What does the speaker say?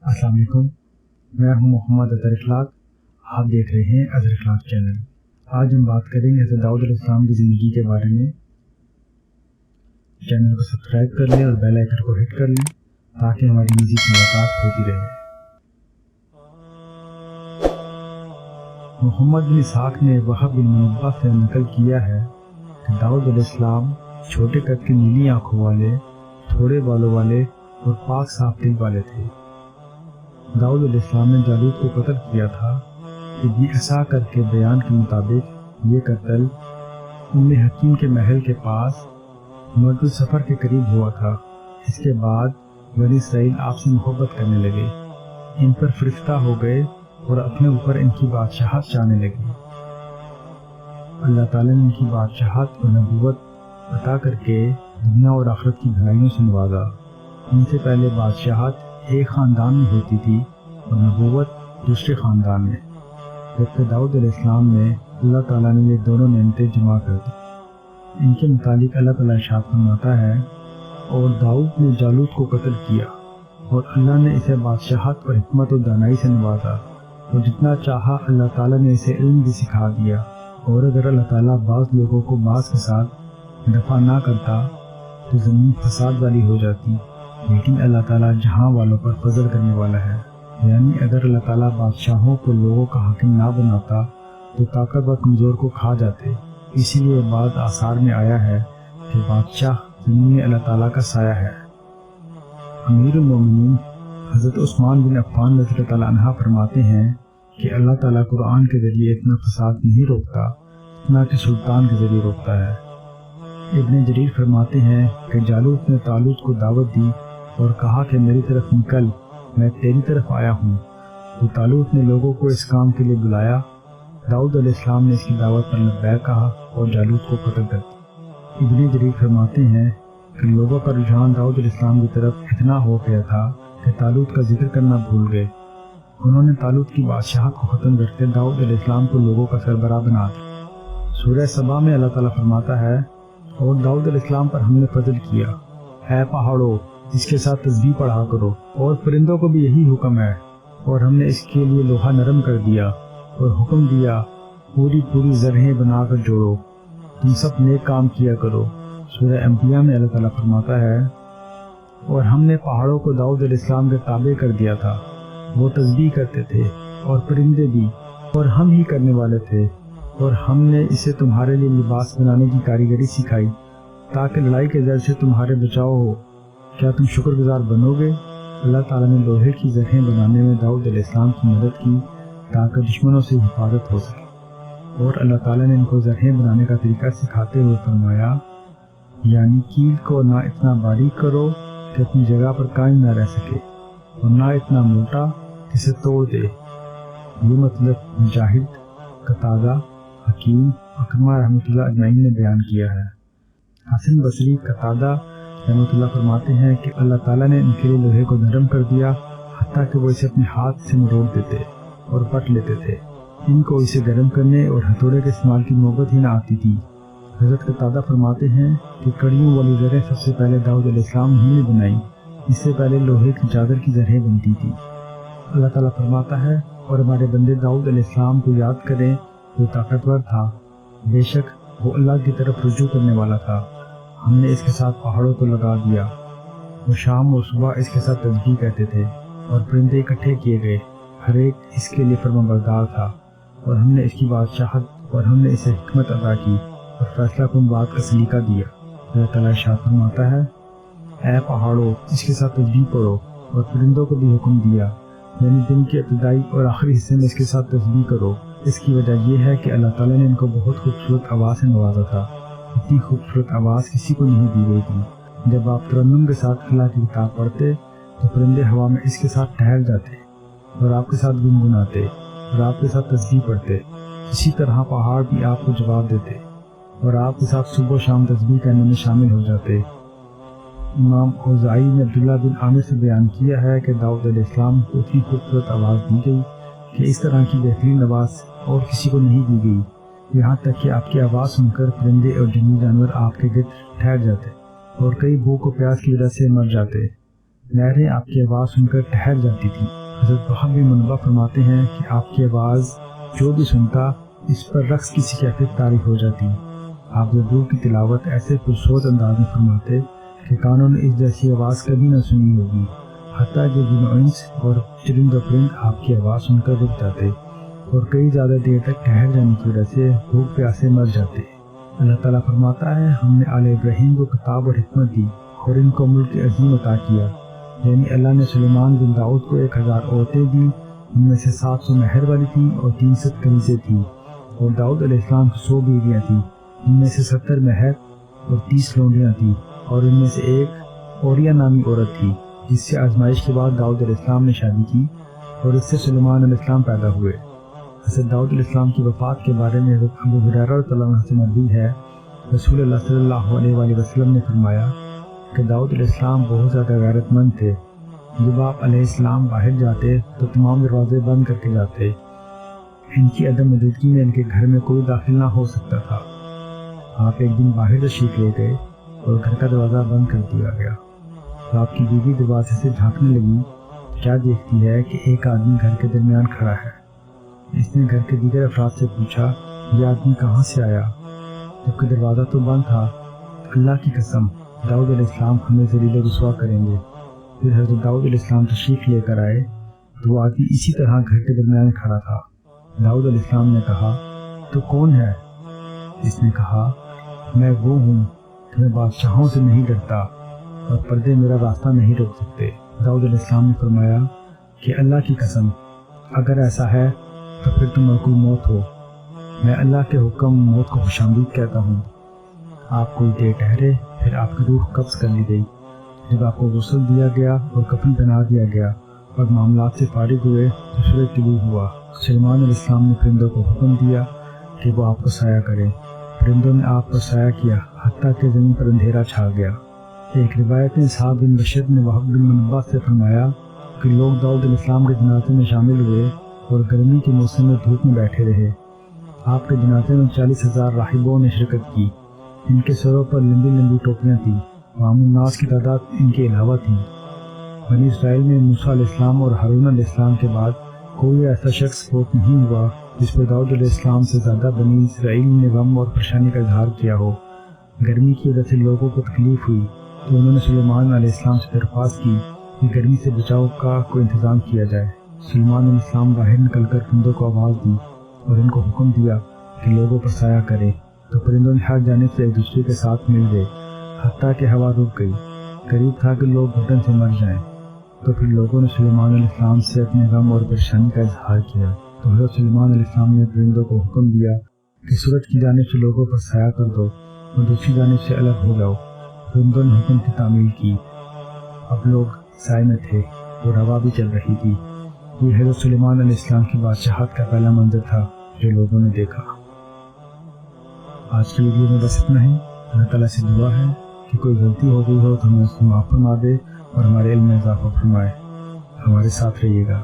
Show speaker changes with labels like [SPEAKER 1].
[SPEAKER 1] अस्सलाम वालेकुम, मैं हूं मोहम्मद अज़हर इखलाक। आप देख रहे हैं अज़हर इखलाक चैनल। आज हम बात करेंगे हज़रत दाऊद अलैहिस्सलाम की ज़िंदगी के बारे में। चैनल को सब्सक्राइब कर लें और बेल आइकन को हिट कर लें ताकि हमारी मज़ीद मुलाकात होती रहे। मोहम्मद बिन इसहाक़ ने वहब बिन मुनब्बा से नकल किया है कि दाऊद अलैहिस्सलाम छोटे कद के नीली आँखों वाले, थोड़े बालों वाले और पाक साफ दिल वाले थे। दाऊद अलैहिस्सलाम ने जालूत को कत्ल किया था। इब्न इसहाक़ के बयान के मुताबिक ये कत्ल उम्मे हकीम के महल के पास मर्दुल सफ़र के करीब हुआ था। इसके बाद बनी इसराइल आपसे मोहब्बत करने लगे, इन पर फरिश्ता हो गए और अपने ऊपर इनकी बादशाहत चाहने लगे। अल्लाह ताला ने इनकी बादशाहत और नबूवत अता करके दुनिया और आखिरत की भलाइयों से नवाजा। इनसे पहले बादशाहत एक ख़ानदान में होती थी और नबूवत दूसरे ख़ानदान में, जबकि दाऊद अलैहिस्सलाम ने अल्लाह ताला ने ये दोनों नेमतें जमा कर दी। इनके मुतालिक अल्लाह ताला इरशाद फरमाता है, और दाऊद ने जालूत को कत्ल किया और अल्लाह ने इसे बादशाहत और हिकमत और दानाई से नवाजा, और जितना चाहा अल्लाह ताला ने इसे इल्म भी सिखा दिया। और अगर अल्लाह ताला बाज़ लोगों को बाज़ के साथ दफ़ा ना करता तो ज़मीन फसाद वाली हो जाती, लेकिन अल्लाह ताला जहां वालों पर फजल करने वाला है। यानी अगर अल्लाह ताला बादशाहों को लोगों का हाकिम ना बनाता तो ताकतवर कमज़ोर को खा जाते। इसीलिए बाद आसार में आया है कि बादशाह ज़मीन में अल्लाह ताला का साया है। अमीरुल मोमिनीन हज़रत उस्मान बिन अफ़्फ़ान रज़ियल्लाहु ताला अन्हा फरमाते हैं कि अल्लाह ताला कुरान के ज़रिए इतना फसाद नहीं रोकता जितना कि सुल्तान के ज़रिए रोकता है। इब्न जरीर फरमाते हैं कि जालूत ने तालूत को दावत दी और कहा कि मेरी तरफ निकल, मैं तेरी तरफ आया हूँ। तो तालूत ने लोगों को इस काम के लिए बुलाया। दाऊद अलैहिस्सलाम ने इसकी दावत पर लब्बैक कहा और जालूत को कत्ल कर दिया। इब्न जरीर फरमाते हैं कि लोगों का रुझान दाऊद अलैहिस्सलाम की तरफ इतना हो गया था कि तालूत का जिक्र करना भूल गए। उन्होंने तालूत की बादशाहत को ख़त्म करके दाऊद अलैहिस्सलाम को लोगों का सरबराह बना दिया। सूरह सबा में अल्लाह ताला फरमाता है, और दाऊद अलैहिस्सलाम पर हमने फजल किया, ऐ पहाड़ों इसके साथ तस्बीह पढ़ा करो, और परिंदों को भी यही हुक्म है। और हमने इसके लिए लोहा नरम कर दिया और हुक्म दिया, पूरी पूरी ज़रहें बनाकर जोड़ो, तुम सब नेक काम किया करो। सूरह अंबिया में अल्लाह ताला फरमाता है, और हमने पहाड़ों को दाऊद अलैहिस्सलाम के ताबे कर दिया था, वो तस्बीह करते थे और परिंदे भी, और हम ही करने वाले थे। और हमने इसे तुम्हारे लिए लिबास बनाने की कारीगरी सिखाई ताकि लड़ाई के डर से तुम्हारे बचाव हो। क्या तुम शुक्रगुजार बनोगे? अल्लाह ताला ने लोहे की ज़रहें बनाने में दाऊद अलैहिस्सलाम की मदद की ताकि दुश्मनों से हिफाजत हो सके। और अल्लाह ताला ने इनको ज़रहें बनाने का तरीका सिखाते हुए फरमाया, यानी कील को ना इतना बारीक करो कि अपनी जगह पर कायम ना रह सके, और ना इतना मोटा कि इसे तोड़ दे। ये मतलब मुजाहिद, कतादा, हकीम, अकरमा रहमतुल्लाह अजमईन ने बयान किया है। हसन बसरी, कतादा रहमतुल्लाह फरमाते हैं कि अल्लाह ताला ने इनके लिए लोहे को नरम कर दिया, हत्ता कि वो इसे अपने हाथ से मरोड़ देते और पट लेते थे। इनको इसे गर्म करने और हथौड़े के इस्तेमाल की नौबत ही न आती थी। हज़रत कतादा फरमाते हैं कि कड़ियों वाली ज़रें सबसे पहले दाऊद अलैहिस्सलाम ही ने बनाई, इससे पहले लोहे की चादर की ज़रें बनती थी। अल्लाह ताला फरमाता है, और हमारे बंदे दाऊद अलैहिस्सलाम को याद करें, वो ताकतवर था, बेशक वो अल्लाह की तरफ रुजू करने वाला था। हमने इसके साथ पहाड़ों को लगा दिया, वो शाम और सुबह इसके साथ तस्बीह कहते थे, और परिंदे इकट्ठे किए गए, हर एक इसके लिए फरमाबरदार था। और हमने इसकी बादशाहत और हमने इसे हिकमत अता की और फैसला कुन बात का सलीका दिया। अल्लाह ताला इरशाद फरमाता है, ऐ पहाड़ों इसके साथ तस्बीह पढ़ो, और परिंदों को भी हुक्म दिया, यानी दिन के इब्तिदाई और आखिरी हिस्से में इसके साथ तस्बीह करो। इसकी वजह यह है कि अल्लाह ताला ने इनको बहुत खूबसूरत आवाज़ से नवाजा था। इतनी खूबसूरत आवाज़ किसी को नहीं दी गई थी। जब आप तरन्नुम के साथ अल्लाह की किताब पढ़ते तो परिंदे हवा में इसके साथ ठहर जाते और आपके साथ गुनगुनाते और आपके साथ तस्बीह पढ़ते। इसी तरह पहाड़ भी आपको जवाब देते और आपके साथ सुबह शाम तस्बीह करने में शामिल हो जाते। इमाम औज़ाई ने अब्दुल्लाह बिन आमिर से बयान किया है कि दाऊद अलैहिस्सलाम को इतनी खूबसूरत आवाज़ दी गई कि इस तरह की बेहतरीन आवाज़ और किसी को नहीं दी गई। यहाँ तक कि आपकी आवाज़ सुनकर परिंदे और जंगली जानवर आपके गिर्द ठहर जाते और कई भूख और प्यास की वजह से मर जाते। نہریں آپ کی آواز سن کر ٹھہر جاتی تھیں۔ حضرت وہب بن منبع فرماتے ہیں کہ آپ کی آواز جو بھی سنتا اس پر رقص کی سی کیفیت طاری ہو جاتی۔ آپ زبور کی تلاوت ایسے پرسوز انداز میں فرماتے کہ کانوں نے اس جیسی آواز کبھی نہ سنی ہوگی، حتیٰ کہ جن و انس اور چرند و پرند آپ کی آواز سن کر رک جاتے اور کئی زیادہ دیر تک ٹھہر جانے کی وجہ سے بھوک پیاسے مر جاتے۔ اللہ تعالیٰ فرماتا ہے، ہم نے آل ابراہیم کو کتاب اور حکمت دی اور ان کو ملک عظیم عطا کیا، یعنی اللہ نے سلیمان بن داؤد کو 1000 عورتیں دیں، ان میں سے 700 مہر والی تھیں اور 300 کنیزیں تھیں، اور داؤد علیہ السلام کی 100 بیویاں تھیں، ان میں سے 70 مہر اور 30 لونڈیاں تھیں، اور ان میں سے ایک اوریا نامی عورت تھی جس سے آزمائش کے بعد داؤد علیہ السلام نے شادی کی اور اس سے سلیمان علیہ السلام پیدا ہوئے۔ حضرت داؤد علیہ السلام کی وفات کے بارے میں حضرت ابو ہریرہ رضی اللہ عنہ سے مروی ہے، رسول اللہ صلی اللہ علیہ وآلہ وسلم نے فرمایا کہ داؤد علیہ السلام بہت زیادہ غیرت مند تھے۔ جب آپ علیہ السلام باہر جاتے تو تمام دروازے بند کر کے جاتے، ان کی عدم موجودگی میں ان کے گھر میں کوئی داخل نہ ہو سکتا تھا۔ آپ ایک دن باہر تشریف لے گئے اور گھر کا دروازہ بند کر دیا گیا، تو آپ کی بیوی دروازے سے جھانکنے لگی، کیا دیکھتی ہے کہ ایک آدمی گھر کے درمیان کھڑا ہے۔ اس نے گھر کے دیگر افراد سے پوچھا، یہ آدمی کہاں سے آیا؟ جبکہ دروازہ تو بند تھا۔ اللہ کی قسم، داؤد علیہ السلام ہمیں ذلیل و رسوا کریں گے۔ پھر حضرت داؤد علیہ السلام تشریف لے کر آئے تو وہ آدمی اسی طرح گھر کے درمیان کھڑا تھا۔ داؤد علیہ السلام نے کہا، تو کون ہے؟ اس نے کہا، میں وہ ہوں کہ میں بادشاہوں سے نہیں ڈرتا اور پردے میرا راستہ نہیں روک سکتے۔ داؤد علیہ السلام نے فرمایا کہ اللہ کی قسم، اگر ایسا ہے تو پھر تم ملکوع موت ہو، میں اللہ کے حکم موت کو خوشامدید کہتا ہوں۔ آپ کوئی دیر ٹھہرے، پھر آپ کی روح قبض کر لی گئی۔ جب آپ کو غسل دیا گیا اور کفن پہنا دیا گیا اور معاملات سے فارغ ہوئے تو سورج طلوع ہوا۔ سلیمان علیہ السلام نے پرندوں کو حکم دیا کہ وہ آپ کو سایہ کریں۔ پرندوں نے آپ پر سایہ کیا حتیٰ کہ زمین پر اندھیرا چھا گیا۔ ایک روایت میں اسحاق بن بشر نے وہب بن منبع سے فرمایا کہ لوگ داؤد علیہ السلام کے جنازے میں شامل ہوئے اور گرمی کے موسم میں دھوپ میں بیٹھے رہے۔ آپ کے جنازے میں 40,000 راہبوں نے شرکت کی، ان کے سروں پر لمبی لمبی ٹوپیاں تھیں، عام الناس کی تعداد ان کے علاوہ تھی۔ بنی اسرائیل میں موسیٰ علیہ السلام اور ہارون علیہ السلام کے بعد کوئی ایسا شخص فوت نہیں ہوا جس پر داؤد علیہ السلام سے زیادہ بنی اسرائیل نے غم اور پریشانی کا اظہار کیا ہو۔ گرمی کی وجہ سے لوگوں کو تکلیف ہوئی تو انہوں نے سلیمان علیہ السلام سے درخواست کی کہ گرمی سے بچاؤ کا کوئی انتظام کیا جائے۔ سلیمان علیہ السلام باہر نکل کر پرندوں کو آواز دی اور ان کو حکم دیا کہ لوگوں پر سایہ کرے، تو پرندوں نے ہر جانب سے ایک دوسرے کے ساتھ مل گئے حتیٰ کہ ہوا رک گئی۔ قریب تھا کہ لوگ گھٹن سے مر جائیں۔ تو پھر لوگوں نے سلیمان علیہ السلام سے اپنے غم اور پریشانی کا اظہار کیا، تو حضرت سلیمان علیہ السلام نے پرندوں کو حکم دیا کہ سورج کی جانب سے لوگوں پر سایہ کر دو اور دوسری جانب سے الگ ہو جاؤ۔ پرندوں نے حکم کی تعمیل کی۔ اب لوگ سائے میں تھے اور ہوا بھی چل رہی تھی۔ یہ حضرت سلیمان علیہ السلام کی بادشاہت کا پہلا منظر تھا جو لوگوں نے دیکھا۔ آج کی ویڈیو میں بس اتنا ہی۔ اللہ تعالیٰ سے دعا ہے کہ کوئی غلطی ہو گئی ہو تو ہمیں اس کو معاف فرما دے اور ہمارے علم میں اضافہ فرمائے۔ ہمارے ساتھ رہیے گا۔